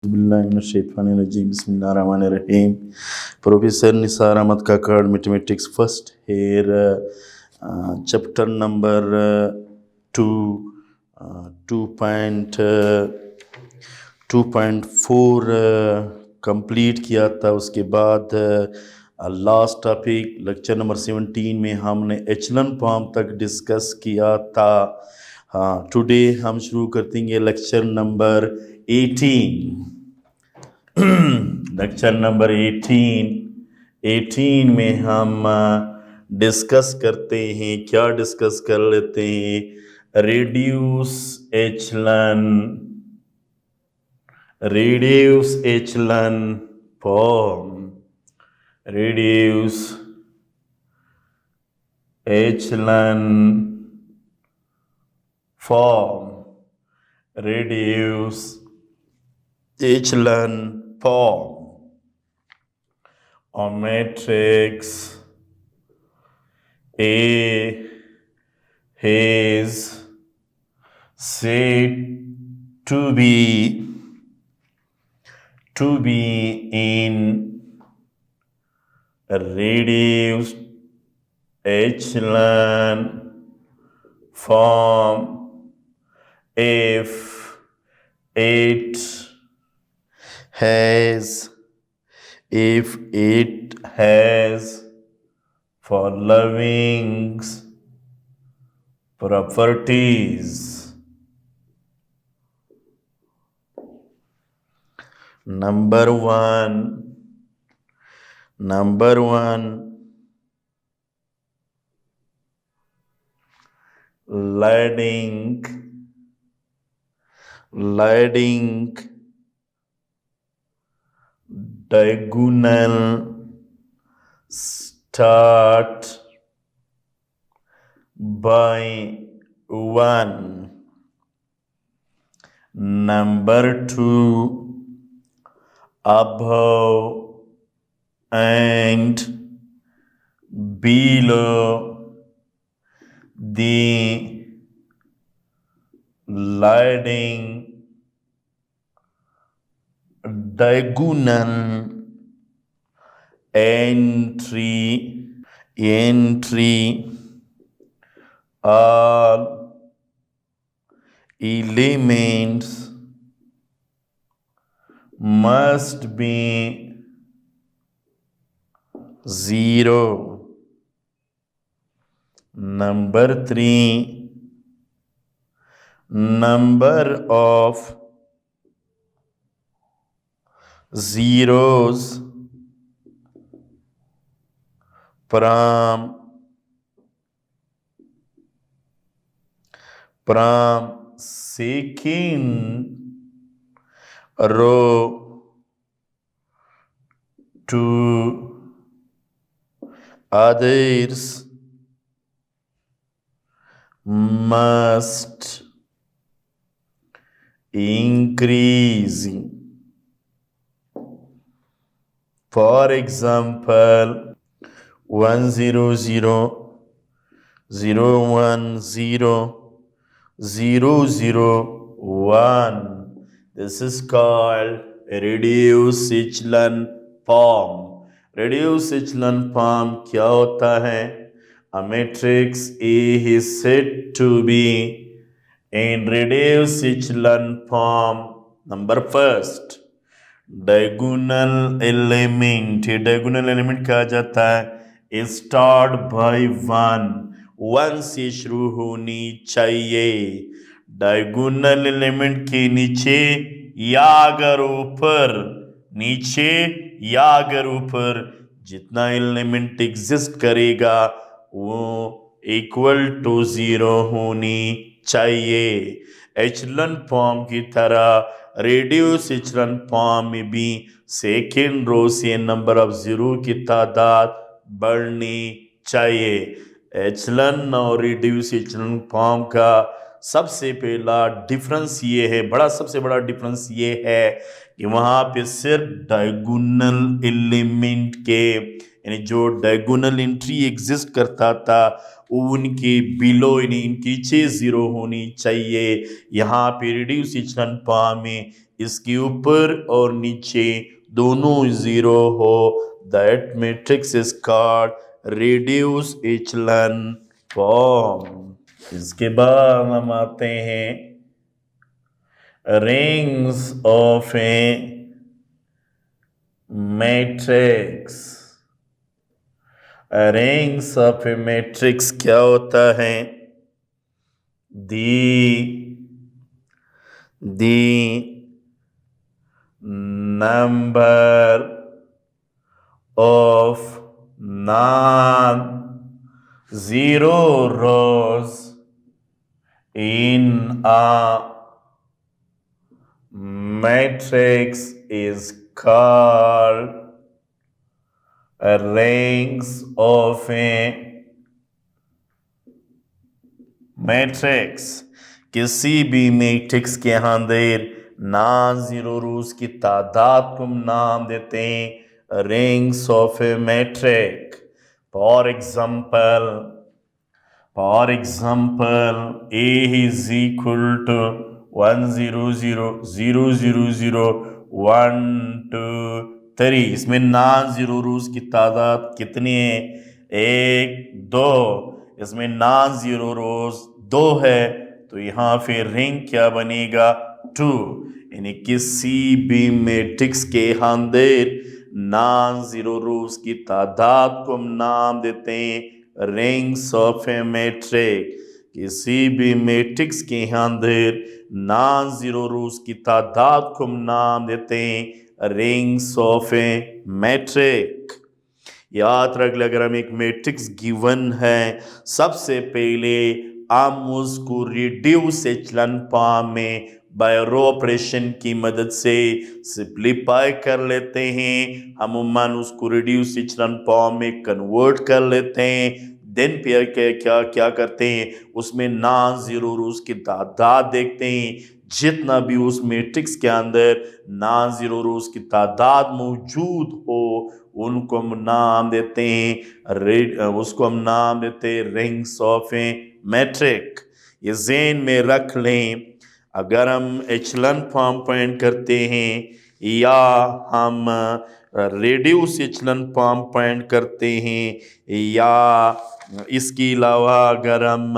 बिस्मिल्लाहिर्रहमानिर्रहीम। Professor Nisar Ahmad Kakar, mathematics first year, chapter number 2, 2.4 complete किया था। उसके बाद लास्ट टॉपिक लेक्चर नंबर 17 में हमने एचलन फॉर्म तक डिस्कस किया था। हाँ, टुडे हम शुरू कर देंगे लेक्चर नंबर 18। लेक्चर नंबर 18 में हम डिस्कस करते हैं, क्या डिस्कस कर लेते हैं, reduce echelon form, reduce echelon form, reduce echelon form on matrix A is said to be in reduced echelon form if it has following properties. Number one, leading diagonal start by 1. Number 2, above and below the leading diagonal entry all elements must be 0. Number 3, number of zeros from second row to others must increase. For example, 1 0 0 0 1 0 0 0 1. This is called a reduced echelon form. Reduced echelon form क्या होता है? A matrix A is said to be in reduced echelon form. Number first, diagonal element, diagonal element कहा जाता है start by 1 से शुरू होनी चाहिए। डायगोनल एलिमेंट के नीचे या अगर ऊपर जितना एलिमेंट एग्जिस्ट करेगा वो इक्वल टू 0 होनी चाहिए। एचलन फॉर्म की तरह रेड्यूस एचलन फॉर्म में भी सेकेंड रो से नंबर ऑफ जीरो की तादाद बढ़नी चाहिए। एचलन और रेड्यूस एचलन फॉर्म का सबसे पहला डिफरेंस ये है, सबसे बड़ा डिफरेंस ये है कि वहाँ पे सिर्फ डायगोनल एलिमेंट के यानी जो डायगोनल एंट्री एग्जिस्ट करता था उनके बिलो यानी इनके नीचे 0 होनी चाहिए। यहाँ पे रिड्यूस इचलन फॉर्म में इसके ऊपर और नीचे दोनों जीरो हो, that matrix is called reduce echelon form. इसके बाद हम आते हैं rings of a matrix. Rings of a matrix क्या होता है? the number of non-zero rows in a matrix is called rings of a matrix. किसी भी मैट्रिक्स के अंदर नॉन जीरो रोज की तादाद को हम नाम देते हैं rings of a matrix. For example A is equal to 1 0 0 0 0 0 1 2 3। इसमें नॉन जीरो रोज की तादाद कितनी है? 1 2। इसमें नॉन जीरो रोज 2 है, तो यहाँ फिर रिंग क्या बनेगा? 2। यानी किसी भी मैट्रिक्स के अंदर नॉन जीरो रोज की तादाद को हम नाम देते हैं रिंग्स ऑफ ए मैट्रिक। किसी भी मैट्रिक्स के अंदर नॉन जीरो रोज की तादाद को हम नाम देते हैं रिंग्स ऑफ ए मैट्रिक। याद रख ले, अगर हम एक मैट्रिक्स गिवन है, सबसे पहले हम उसको रिड्यूस एचलन फॉर्म में बाय रो ऑपरेशन की मदद से सिंप्लीफाई कर लेते हैं। हम उम्मन उसको रिड्यूस एचलन फॉर्म में कन्वर्ट कर लेते हैं। देन फिर क्या करते हैं, उसमें नॉन जीरो रोज की तादाद देखते हैं। जितना भी उस मैट्रिक्स के अंदर नॉन जीरो रोज की तादाद मौजूद हो, उनको हम नाम देते हैं उसको हम नाम देते हैं रिंग्स ऑफ ए मैट्रिक। ये ज़हन में रख लें, अगर हम एचलन फॉर्म पॉइंट करते हैं या हम रेड्यूस एचलन फॉर्म पॉइंट करते हैं, या इसके अलावा अगर हम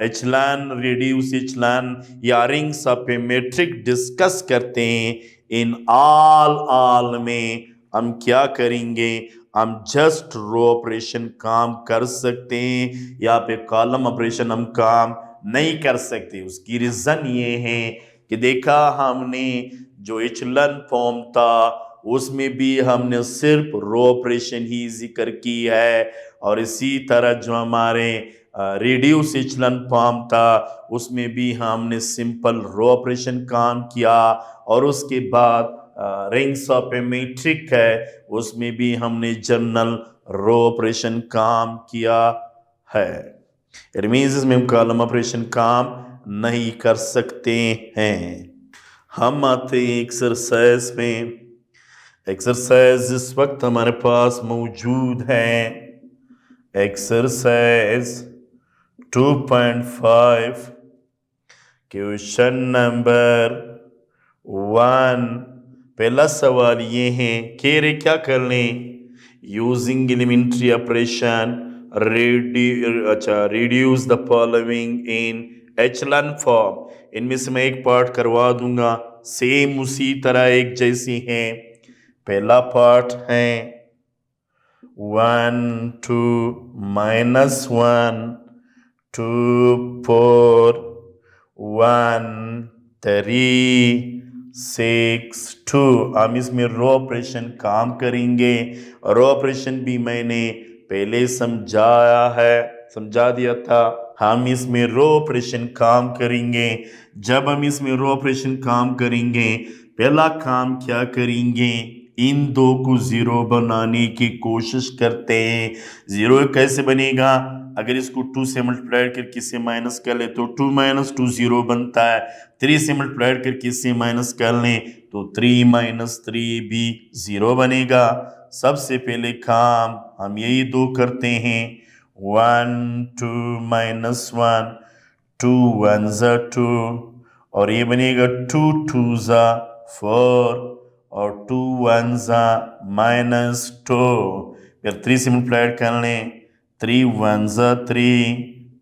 एचलन, रेड्यूस एचलन या rings of a matrix discuss करते हैं, इन ऑल में हम क्या करेंगे? हम जस्ट रो ऑपरेशन काम कर सकते हैं, या पे कॉलम ऑपरेशन हम काम नहीं कर सकते। उसकी रीज़न ये है कि देखा हमने जो एचलन फॉर्म था उसमें भी हमने सिर्फ रो ऑपरेशन ही जिक्र की है, और इसी तरह जो हमारे रिड्यूस एचलन फॉर्म था उसमें भी हमने सिंपल रो ऑपरेशन काम किया, और उसके बाद रिंग्स ऑफ ए मैट्रिक है उसमें भी हमने जनरल रो ऑपरेशन काम किया है। इट मींस इसमें हम कॉलम ऑपरेशन काम नहीं कर सकते हैं। हम आते हैं एक्सरसाइज में। एक्सरसाइज इस वक्त हमारे पास मौजूद है एक्सरसाइज 2.5 क्वेश्चन नंबर 1। पहला सवाल ये है कि रे क्या कर लें, using elementary operation reduce the following in echelon form. इनमें से मैं एक पार्ट करवा दूंगा, सेम उसी तरह एक जैसी हैं। पहला पार्ट है 1 2 -1 2 4 1 3 6 2। हम इसमें रो ऑपरेशन काम करेंगे। रो ऑपरेशन भी मैंने पहले समझा दिया था। हम इसमें रो ऑपरेशन काम करेंगे। जब हम इसमें रो ऑपरेशन काम करेंगे, पहला काम क्या करेंगे, इन दो को ज़ीरो बनाने की कोशिश करते हैं। ज़ीरो कैसे बनेगा? अगर इसको 2 से मल्टीप्लाई करके इससे माइनस कर ले तो 2 - 2 0 बनता है। 3 से मल्टीप्लाई करके इससे माइनस कर लें तो 3 - 3 भी 0 बनेगा। सबसे पहले काम हम यही दो करते हैं, 1 2 -1 2 1 2, और ये बनेगा 2 2 ज़ा 4 और 2 1 ज़ा -2। फिर 3 से मल्टीप्लाइड कर लें, 3 1 ज़ा 3,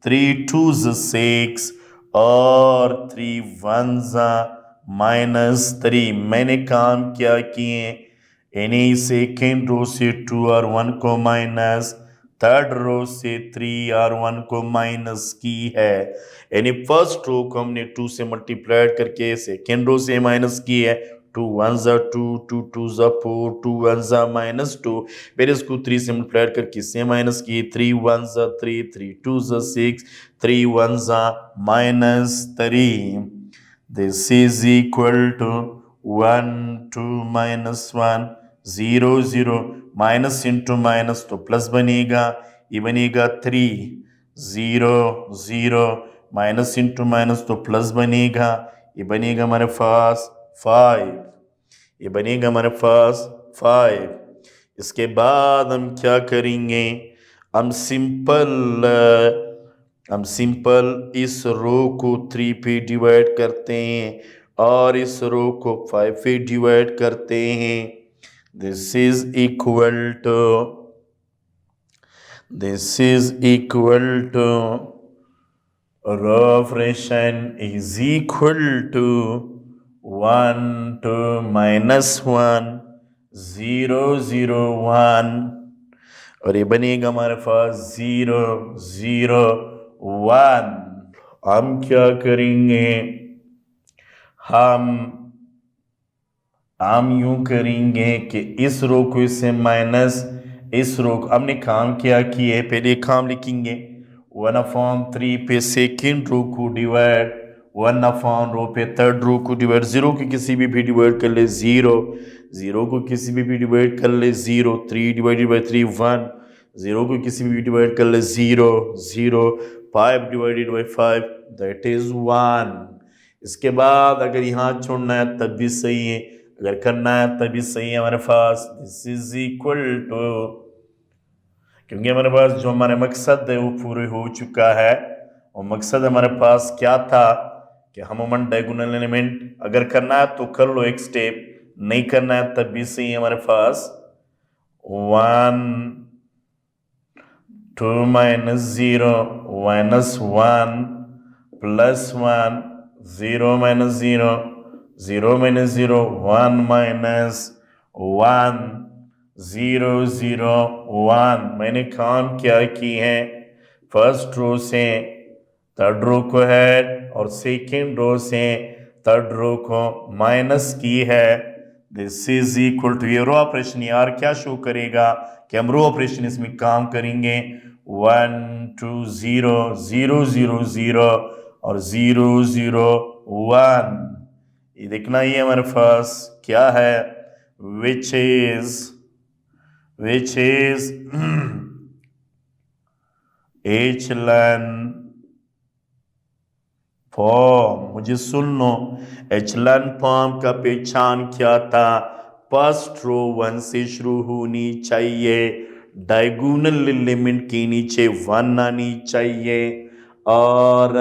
3 2 ज़ा 6 और 3 1 ज़ा -3। मैंने काम क्या किए, यानी सेकेंड रो से 2 और 1 को माइनस, थर्ड रो से 3 और 1 को माइनस की है। यानी फर्स्ट रो को हमने 2 से मल्टीप्लाइड करके सेकेंड रो से माइनस की है। 2 1 ज़ा 2, 2 2 ज़ा 4, 2 1 ज़ा -2। फिर इसको 3 से मल्टीप्लाइड करके इससे माइनस की, 3 1 ज़ा 3, 3 2 ज़ा 6, 3 1 ज़ा -3। This is equal to 1 2 -1 0 0, minus into minus तो प्लस बनेगा, ये बनेगा 3 0 0, माइनस इंटू माइनस तो प्लस बनेगा, ये बनेगा हमारे पास 5, ये बनेगा हमारे पास 5। इसके बाद हम क्या करेंगे, हम सिंपल इस रो को 3 पे डिवाइड करते हैं और इस रो को 5 पे डिवाइड करते हैं। This is equal to row of ration is equal to 1 to -1 0 0 1 और ये बनेगा हमारे पास 0 0 1। हम क्या करेंगे, हम यूं करेंगे कि इस रो को इससे माइनस, इस रो को हमने काम क्या किए, पहले काम लिखेंगे 1/3 पे सेकेंड रो को डिवाइड, 1/रो पे थर्ड रो को डिवाइड, 0 को किसी भी डिवाइड कर ले 0, 0 को किसी भी डिवाइड कर ले 0, 3 डिवाइडेड बाई 3 1, 0 को किसी भी डिवाइड कर ले 0 0, 5 डिवाइडेड बाई 5 दैट इज 1। इसके बाद अगर यहाँ छोड़ना है तब भी सही है, अगर करना है तभी सही है हमारे पास। दिस इज इक्वल टू, क्योंकि हमारे पास जो हमारे मकसद है वो पूरे हो चुका है। और मकसद हमारे पास क्या था कि हम अमन डायगोनल एलिमेंट अगर करना है तो कर लो एक स्टेप, नहीं करना है तब भी सही है हमारे पास। 1 2 -0 -1 +1 0 -0 0 -0 1 -1 0 0 1। मैंने काम क्या की है, फर्स्ट रो से थर्ड रो को ऐड और सेकेंड रो से थर्ड रो को माइनस की है। दिस इज इक्वल टू, ये रो ऑपरेशन यार क्या शो करेगा कि हम रो ऑपरेशन इसमें काम करेंगे 1 2 0 0 0 0 और 0 0 1। ये देखना ही हमारे पास क्या है, विच इज एचलन फॉर्म। मुझे सुन लो, एचलन फॉर्म का पहचान क्या था, फर्स्ट रो 1 से शुरू होनी चाहिए, डायगोनल एलिमेंट के नीचे 1 आनी चाहिए और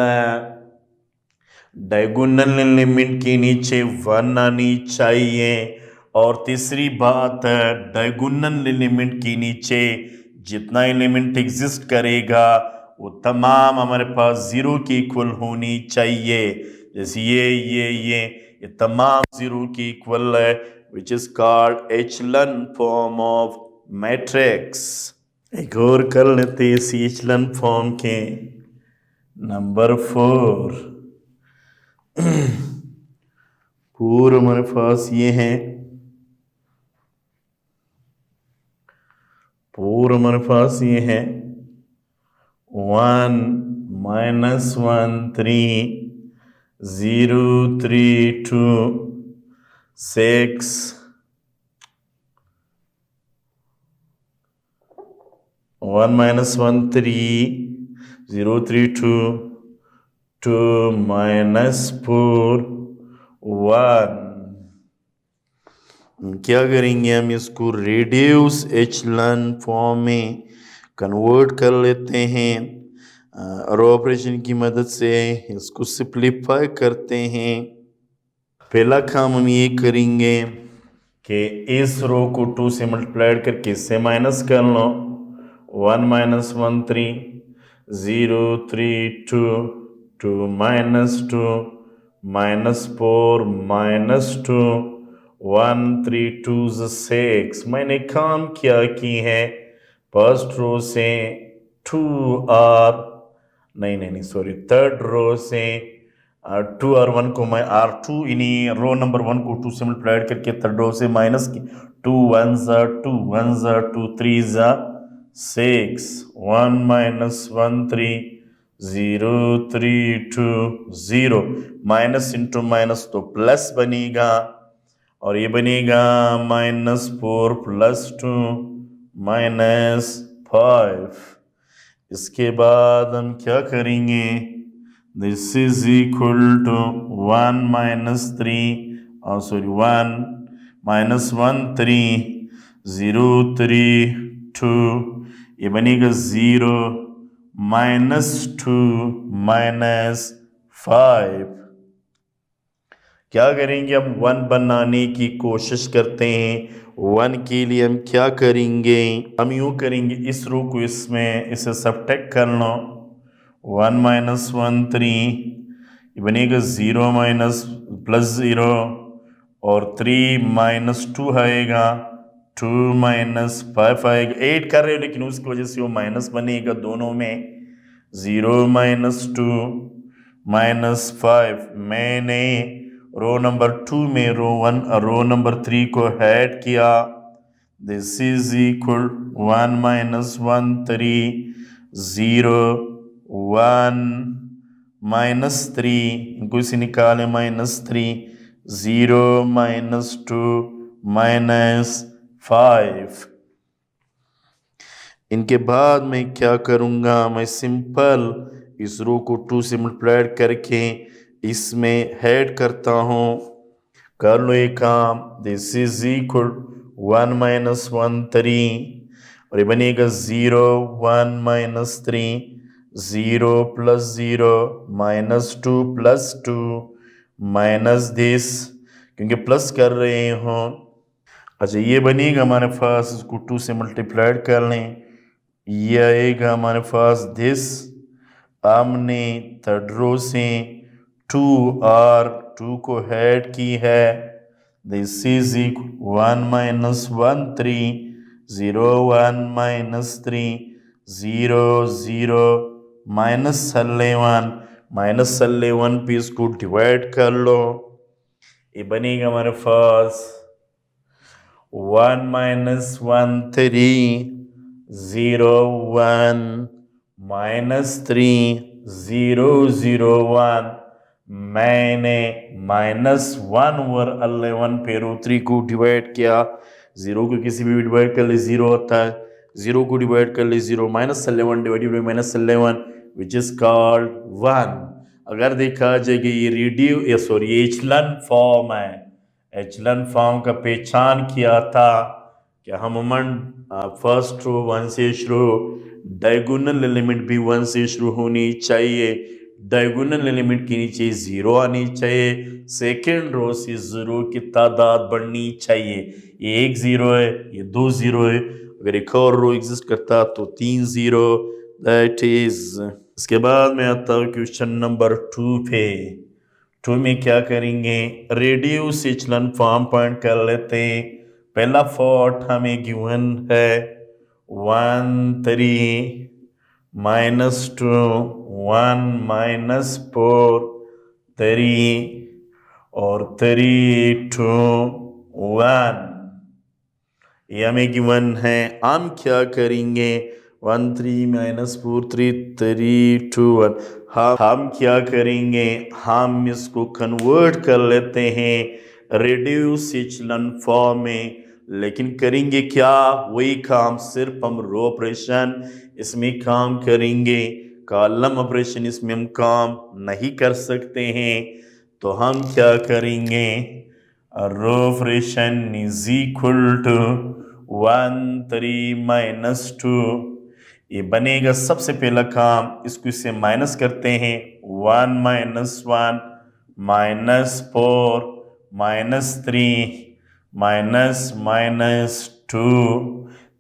डायगोनल एलिमेंट के नीचे 1 आनी चाहिए। और तीसरी बात है, डायगोनल एलिमेंट के नीचे जितना एलिमेंट एग्जिस्ट करेगा वो तमाम हमारे पास 0 की इक्वल होनी चाहिए। जैसे ये तमाम 0 की इक्वल है, which is called echelon form of matrix. एक और कर लेते हैं इसी एचलन फॉर्म के, नंबर 4। पूर्व हमारे पास ये है, पूर्व हमारे पास ये है 1 -1 3 0 3 2 6 1 -1 3 0 3 2 2 -4 1। क्या करेंगे, हम इसको रेड्यूस एचलन फॉर्म में कन्वर्ट कर लेते हैं। रो ऑपरेशन की मदद से इसको सिंप्लीफाई करते हैं। पहला काम हम ये करेंगे कि इस रो को 2 से मल्टीप्लाइड करके इससे माइनस कर लो। 1 माइनस 1 3, 0 3 2, 2 माइनस 2 माइनस 4 माइनस 2, 1 3 2 6। मैंने काम क्या की है, फर्स्ट रो से 2 आर नहीं सॉरी, थर्ड रो से 2 और 1 को मैं R2 इन्हीं रो नंबर 1 को 2 से मल्टीप्लाइड करके थर्ड रो से माइनस की। 2 1 2 1 2 3 6, 1 माइनस 1 3, 0 3 2 0। माइनस इंटू माइनस तो प्लस बनेगा, और ये बनेगा -4 + 2 -5। इसके बाद हम क्या करेंगे, this is equal to 1 3 sorry 1 -1 3, 0 3 2, ये बनेगा 0 -2 -5। क्या करेंगे, हम 1 बनाने की कोशिश करते हैं। 1 के लिए हम क्या करेंगे, हम यूँ करेंगे, इस रो को इसमें इसे सबट्रैक्ट कर लो। 1 -1 3, ये बनेगा 0 प्लस 0, और 3 -2 आएगा, 2 -5 आएगा। 8 कर रहे हो लेकिन उसकी वजह से वो माइनस बनेगा दोनों में। 0 -2 -5। मैंने रो नंबर 2 में रो नंबर 3 को ऐड किया। दिस इज इक्वल 1 -1 3, 0 1 -3, इनको इसे निकाले -3, 0 -2 -5। इनके बाद मैं क्या करूँगा, मैं सिंपल इस रो को 2 से मल्टीप्लाइड करके इसमें ऐड करता हूँ। कर लो ये काम। दिस इज इक्वल 1 -1 3, और ये बनेगा 0 1 -3, 0 + 0 -2 + 2 माइनस दिस, क्योंकि प्लस कर रहे हो। अच्छा, ये बनेगा हमारे पास, इसको 2 से मल्टीप्लाइड कर लें, ये आएगा हमारे पास दिस। हमने थर्ड रो से 2 और 2 को ऐड की है। दिस इज इक्वल 1 -1 3, 0 1 -3, 0 0 -11 -11 पे इसको डिवाइड कर लो। ये बनेगा हमारे पास 1 -1 3, 0 1 -3, 0 0 1। मैंने -1 और 11 पे रो 3 को डिवाइड किया। 0 को किसी भी डिवाइड कर ले 0 होता है, 0 को डिवाइड कर ले 0, -11 divided by -11 which is called 1। अगर देखा जाए कि ये एचलन फॉर्म है, एचलन फॉर्म का पहचान किया था कि हम फर्स्ट रो 1 से शुरू, डायगोनल एलिमेंट भी 1 से शुरू होनी चाहिए, डायगोनल एलिमेंट के नीचे 0 आनी चाहिए, सेकेंड रो से 0 की तादाद बढ़नी चाहिए। ये 1 0 है, ये 2 0 है, अगर एक और रो एग्जिस्ट करता तो 3 0, दैट इज। इसके बाद मैं आता हूँ क्वेश्चन नंबर 2 पे। 2 में क्या करेंगे, रेडियस एचलन फॉर्म पॉइंट कर लेते हैं। पहला फोर्ट हमें गिवन है 1 3 -2 1 -4 3 और 3 2 1, ये हमें गिवन है। हम क्या करेंगे, 1 3 -4 3 3 2 1, हम क्या करेंगे, हम इसको कन्वर्ट कर लेते हैं रेड्यूस एचलन फॉर्म में। लेकिन करेंगे क्या, वही काम, सिर्फ हम रो ऑपरेशन इसमें काम करेंगे, कॉलम ऑपरेशन इसमें हम काम नहीं कर सकते हैं। तो हम क्या करेंगे, row operation is equal to 1 3 -2, ये बनेगा। सबसे पहला काम, इसको इससे माइनस करते हैं। 1 minus 1 minus 4 minus 3 minus minus 2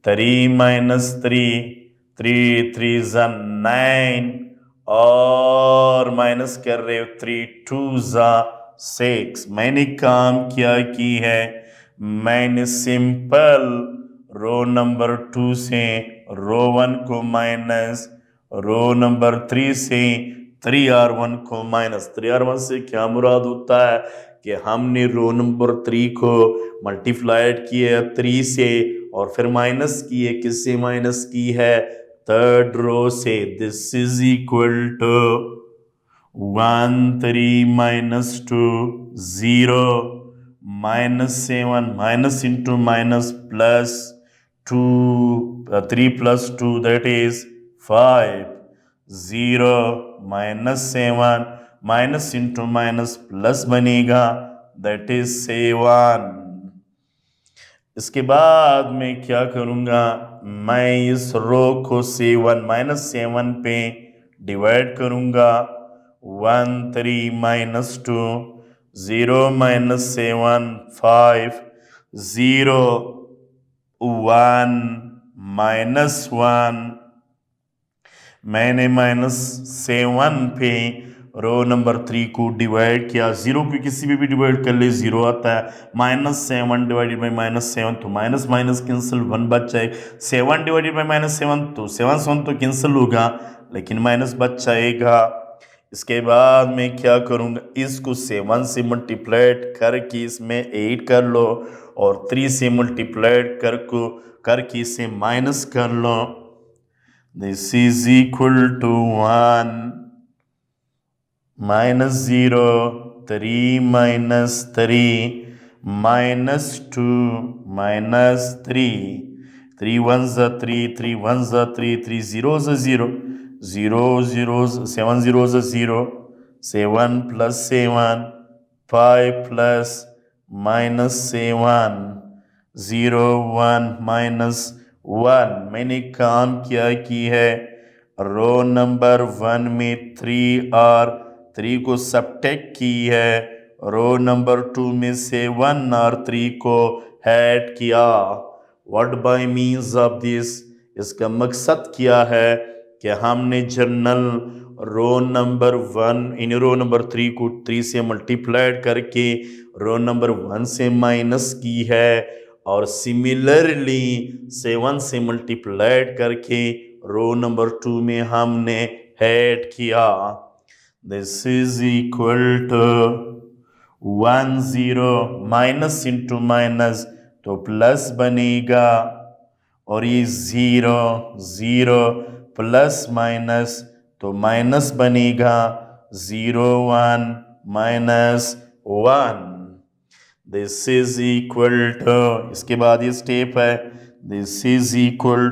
3 minus 3 3 3 ज़ा 9 और माइनस कर रहे हो 3 2 ज़ा 6। मैंने काम क्या की है, मैंने सिंपल रो नंबर 2 से रो 1 को माइनस, रो नंबर 3 से 3R1 को माइनस। 3R1 से क्या मुराद होता है कि हमने रो नंबर 3 को मल्टीप्लाइड किया 3 से और फिर माइनस किए। किससे माइनस की है? थर्ड रो से। This is equal to 1 3 minus 2 0 minus 7 minus into minus plus 2 3 plus 2 that is 5 0 minus 7 minus into minus plus बनेगा दैट इज 7। इसके बाद मैं क्या करूँगा, मैं इस रो को 7 माइनस 7 पे डिवाइड करूँगा। 1 3 माइनस 2 0 माइनस 7 5 0 1 माइनस 1। मैंने माइनस 7 पे रो नंबर 3 को डिवाइड किया। 0 को किसी भी डिवाइड कर ले 0 आता है। माइनस 7 डिवाइडेड बाई माइनस 7 तो माइनस माइनस कैंसिल 1 बच जाए। 7 डिवाइडेड बाई माइनस 7 तो 7 तो कैंसिल होगा लेकिन माइनस बच जाएगा। इसके बाद मैं क्या करूँगा, इसको 7 से मल्टीप्लाइड करके इसमें 8 कर लो और 3 से मल्टीप्लाइड करके इसे माइनस कर लो। This is equal to 1 minus 0 3 minus 3 minus 2 minus 3 3 1 ज़ा 3 3 1 ज़ा 3 3 0 ज़ा 0 0 0 7 0 ज़ा 0 7 प्लस 7 5 प्लस माइनस 7 0 1 माइनस 1। मैंने काम क्या की है, रो नंबर 1 में 3 और 3 को सबट्रैक्ट की है, रो नंबर 2 में से 1 और 3 को ऐड किया। What bye means of this, इसका मकसद क्या है कि हमने जनरल रो नंबर 1 इन रो नंबर 3 को 3 से मल्टीप्लाइड करके रो नंबर 1 से माइनस की है और सिमिलरली 7 से मल्टीप्लाइड करके रो नंबर 2 में हमने ऐड किया। This is equal to 1 0 minus into minus तो प्लस बनेगा और ये 0 0 प्लस माइनस तो माइनस बनेगा 0 1 minus 1। This is equal to, इसके बाद ये स्टेप है, this is equal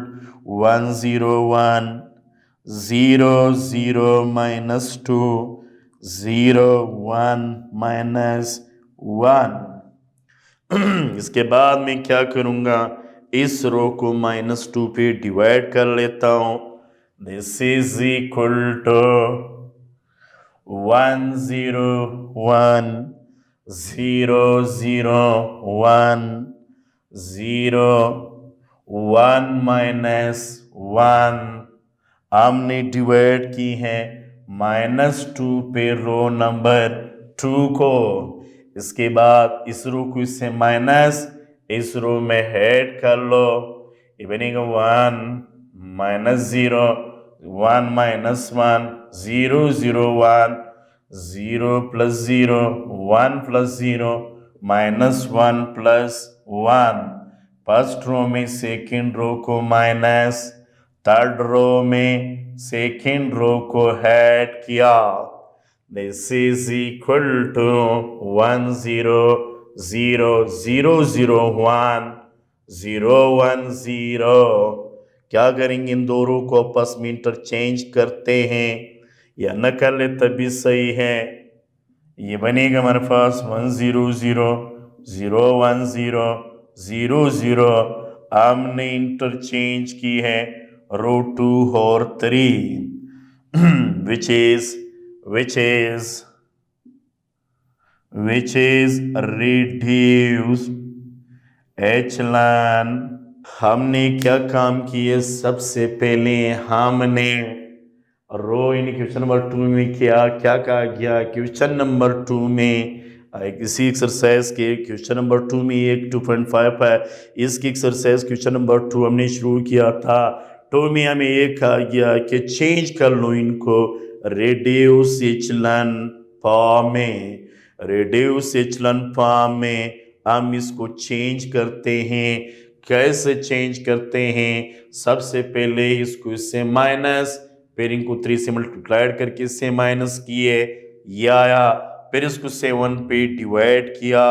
1 0 1 0 0 minus 2 0 1 minus 1। इसके बाद मैं क्या करूँगा, इस रो को -2 पे डिवाइड कर लेता हूँ। This is equal to 1 0 1 0 0 1 0 1 minus 1। हमने डिवाइड की है -2 पे रो नंबर 2 को। इसके बाद इस रो को इससे माइनस इस रो में ऐड कर लो, ये बनेगा 1 minus 0 1 minus 1 0 0 1 0 plus 0 1 plus 0 minus 1 plus 1। First row में सेकेंड रो को माइनस, थर्ड रो में सेकेंड रो को ऐड किया। This is equal to 1 0 0 0 0 1 0 1 0। क्या करेंगे, इन दो रो को आपस में इंटरचेंज करते हैं या न कर ले तभी सही है। ये बनेगा हमारे पास 1 0 0 0 1 0 0 0। हमने इंटरचेंज की है row 2 और 3 which is reduced echelon। हमने क्या काम किए, सबसे पहले हमने रो इन क्वेश्चन नंबर 2 में क्या क्या कहा गया। क्वेश्चन नंबर 2 में इसी एक्सरसाइज के क्वेश्चन नंबर 2 में एक 2.5 है। इसकी एक्सरसाइज क्वेश्चन नंबर 2 हमने शुरू किया था। 2 में हमें एक कहा गया कि चेंज कर लो इनको रेड्यूस एचलन फॉर्म में। रेड्यूस एचलन फॉर्म में हम इसको चेंज करते हैं। कैसे चेंज करते हैं, सबसे पहले इसको इससे माइनस, फिर इनको 3 से मल्टीप्लाइड करके इससे माइनस किए, ये आया। फिर इसको 7 पे डिवाइड किया,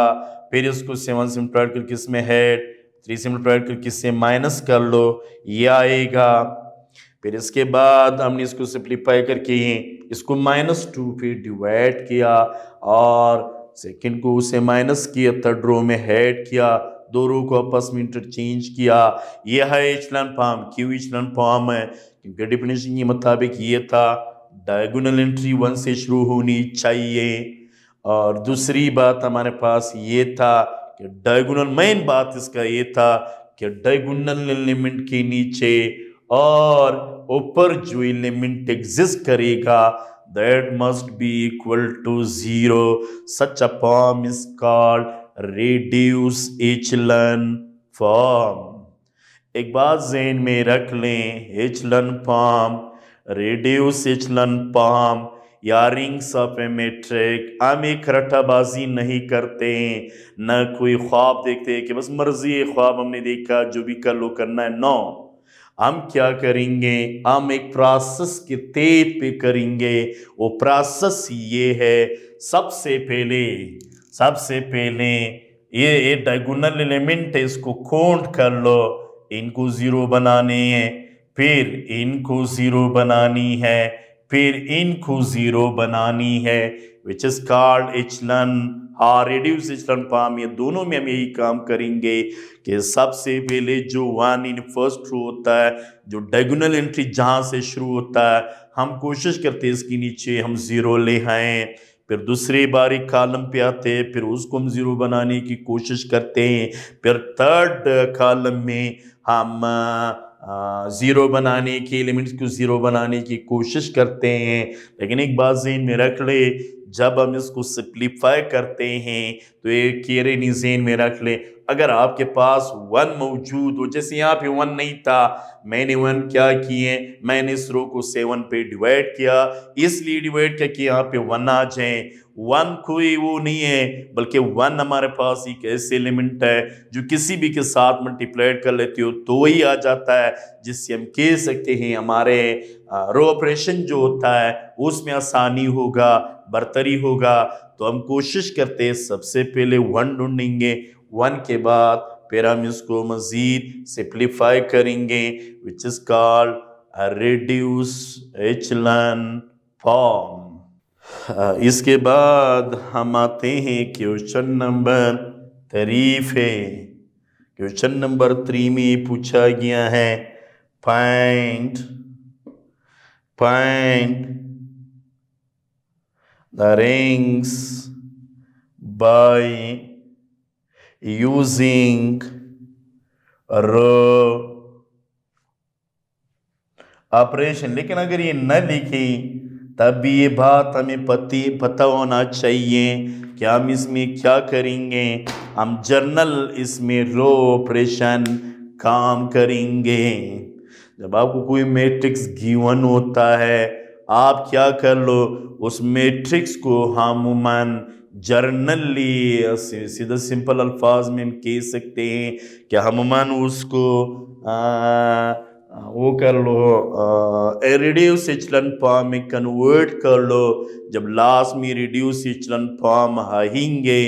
फिर इसको 7 से मल्टीप्लाइड करके इसमें हेड, 3 से मल्टीप्लाइड करके इससे माइनस कर लो, ये आएगा। फिर इसके बाद हमने इसको सिंप्लीफाई करके इसको -2 पे डिवाइड किया और सेकंड को उसे माइनस किया, थर्ड रो में हेड किया, दो रो को आपस में इंटरचेंज किया। यह है एचलन फॉर्म। क्यों एचलन फॉर्म है, क्योंकि डेफिनेशन के मुताबिक ये था डायगोनल एंट्री 1 से शुरू होनी चाहिए। और दूसरी बात हमारे पास ये था कि डायगोनल, मेन बात इसका ये था कि डायगोनल एलिमेंट के नीचे और ऊपर जो एलिमेंट एग्जिस्ट करेगा that must be equal to 0. Such a form is called reduced echelon form. एक बात ज़हन में रख लें, एचलन फॉर्म, रेड्यूस एचलन फॉर्म या रिंग्स ऑफ ए मेट्रिक, हम एक रटाबाजी नहीं करते हैं, न कोई ख्वाब देखते हैं कि बस मर्जी है, ख्वाब हमने देखा जो भी कर लो करना है। नो, हम क्या करेंगे, हम एक प्रोसेस के तेज पे करेंगे। वो प्रोसेस ये है, सबसे पहले ये डायगोनल एलिमेंट है, इसको काउंट कर लो, इनको 0 बनाने हैं, फिर इनको 0 बनानी है, फिर इनको 0 बनानी है, विच इज कॉल्ड एचलन और रेड्यूस एचलन फॉर्म। ये दोनों में हम यही काम करेंगे कि सबसे पहले जो 1 इन फर्स्ट रो होता है, जो डायगोनल एंट्री जहां से शुरू होता है, हम कोशिश करते हैं इसके नीचे हम 0 ले आए। फिर दूसरी बार एक कॉलम पे आते हैं, फिर उसको हम 0 बनाने की कोशिश करते हैं। फिर थर्ड कॉलम में हम 0 बनाने की, एलिमेंट्स को 0 बनाने की कोशिश करते हैं। लेकिन एक बात ज़हन में रख ले, जब हम इसको सिंप्लीफाई करते हैं तो एक केरे नहीं ज़हन में रख ले, अगर आपके पास 1 मौजूद हो, जैसे यहाँ पे 1 नहीं था, मैंने 1 क्या किए, मैंने इस रो को 7 पे डिवाइड किया, इसलिए डिवाइड किया कि यहाँ पे 1 आ जाए। 1 कोई वो नहीं है, बल्कि 1 हमारे पास एक ऐसे एलिमेंट है जो किसी भी के साथ मल्टीप्लाइड कर लेते हो तो वही आ जाता है, जिससे हम कह सकते हैं हमारे रो ऑपरेशन जो होता है उसमें आसानी होगा, बरतरी होगा। तो हम कोशिश करते हैं सबसे पहले 1 ढूंढेंगे, 1 के बाद फिर हम इसको मजीद सिंप्लीफाई करेंगे, which is called reduce echelon form. इसके बाद हम आते हैं क्वेश्चन नंबर 3 पे। क्वेश्चन नंबर 3 में पूछा गया है find the rings by using row operation. लेकिन अगर ये न लिखी तब भी ये बात हमें पता होना चाहिए कि हम इसमें क्या करेंगे। हम जर्नल इसमें रो ऑपरेशन काम करेंगे। जब आपको कोई मैट्रिक्स गिवन होता है, आप क्या कर लो, उस मैट्रिक्स को हम जर्नली सीधा सिंपल अल्फाज में हम कह सकते हैं कि हम उसको वो कर लो, रिड्यूस एचलन फॉर्म में कन्वर्ट कर लो। जब लास्ट में रिड्यूस एचलन फॉर्म आएंगे,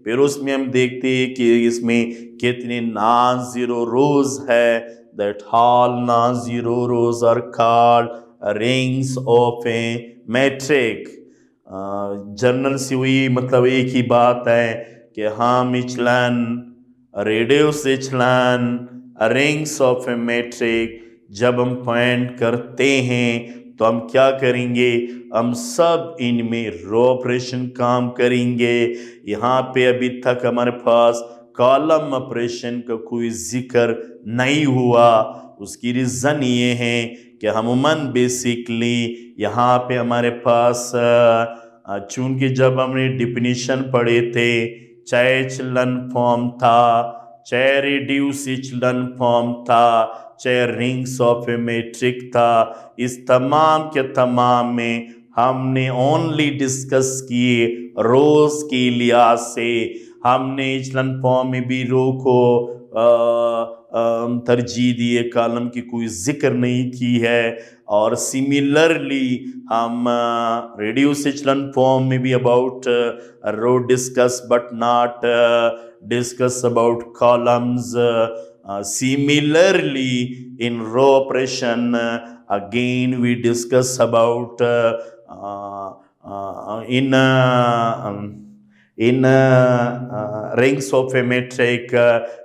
फिर उसमें हम देखते हैं कि इसमें कितने नॉन जीरो रोज है। That all non zero rows are called rings of a matrix. जर्नल से हुई मतलब एक ही बात है कि हम echelon, reduced echelon, rings of a matrix, जब हम पॉइंट करते हैं तो हम क्या करेंगे, हम सब इनमें रो ऑपरेशन काम करेंगे। यहाँ पे अभी तक हमारे पास कॉलम ऑपरेशन का कोई जिक्र नहीं हुआ। उसकी रीज़न ये है कि अमूमन बेसिकली यहाँ पे हमारे पास चूंकि जब हमने डिफिनीशन पढ़े थे, चाहे एचलन फॉर्म था, चाहे रिड्यूस एचलन फॉर्म था, चाहे रिंग्स ऑफ ए मैट्रिक था, इस तमाम के तमाम में हमने ओनली डिस्कस किए रोज के लिहाज से। हमने एचलन फॉर्म में भी रो को तरजीह दिए, कॉलम की कोई जिक्र नहीं की है। और सिमिलरली हम रिड्यूस एचलन फॉर्म में भी about row discuss but not discuss about columns. Similarly, in row operation, again we discuss about in rings of a metric,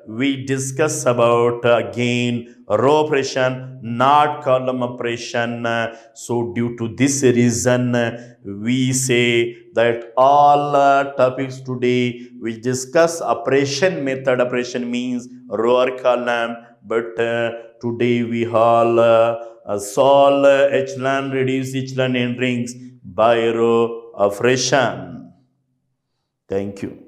we discuss about again row operation, not column operation. So due to this reason, we say that all topics today which discuss operation method, operation means row or column, but today we all solve echelon, reduce echelon and rings by row operation. Thank you.